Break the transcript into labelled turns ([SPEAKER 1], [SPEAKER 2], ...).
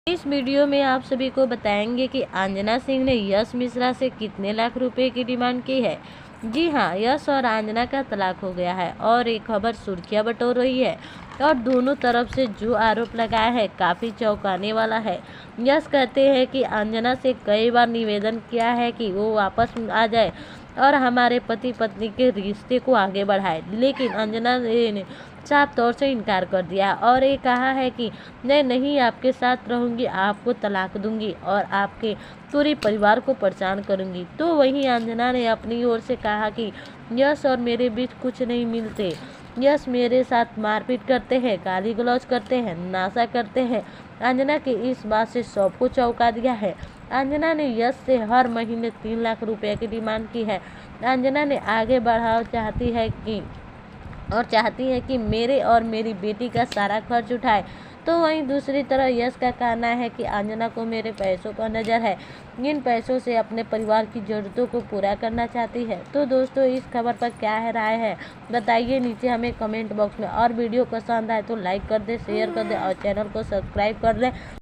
[SPEAKER 1] इस वीडियो में आप सभी को बताएंगे कि अंजना सिंह ने यश मिश्रा से कितने लाख रुपए की डिमांड की है। जी हाँ, यश और अंजना का तलाक हो गया है और एक खबर सुर्खियां बटोर रही है और दोनों तरफ से जो आरोप लगाया है काफ़ी चौंकाने वाला है। यश कहते हैं कि अंजना से कई बार निवेदन किया है कि वो वापस आ जाए और हमारे पति पत्नी के रिश्ते को आगे बढ़ाए, लेकिन अंजना ने साफ तौर से इनकार कर दिया और ये कहा है कि मैं नहीं आपके साथ रहूंगी, आपको तलाक दूंगी और आपके पूरे परिवार को परेशान करूंगी। तो वहीं अंजना ने अपनी ओर से कहा कि यश और मेरे बीच कुछ नहीं मिलते, यश मेरे साथ मारपीट करते हैं, गाली गलौज करते हैं, नाशा करते हैं। अंजना की इस बात से सबको चौंका दिया है। अंजना ने यश से हर महीने 3 लाख रुपए की डिमांड की है। अंजना ने आगे बढ़ाव चाहती है कि मेरे और मेरी बेटी का सारा खर्च उठाए। तो वहीं दूसरी तरफ यश का कहना है कि अंजना को मेरे पैसों पर नज़र है, इन पैसों से अपने परिवार की ज़रूरतों को पूरा करना चाहती है। तो दोस्तों, इस खबर पर क्या है राय है बताइए नीचे हमें कमेंट बॉक्स में। और वीडियो पसंद आए तो लाइक कर दे, शेयर कर दे और चैनल को सब्सक्राइब कर ले।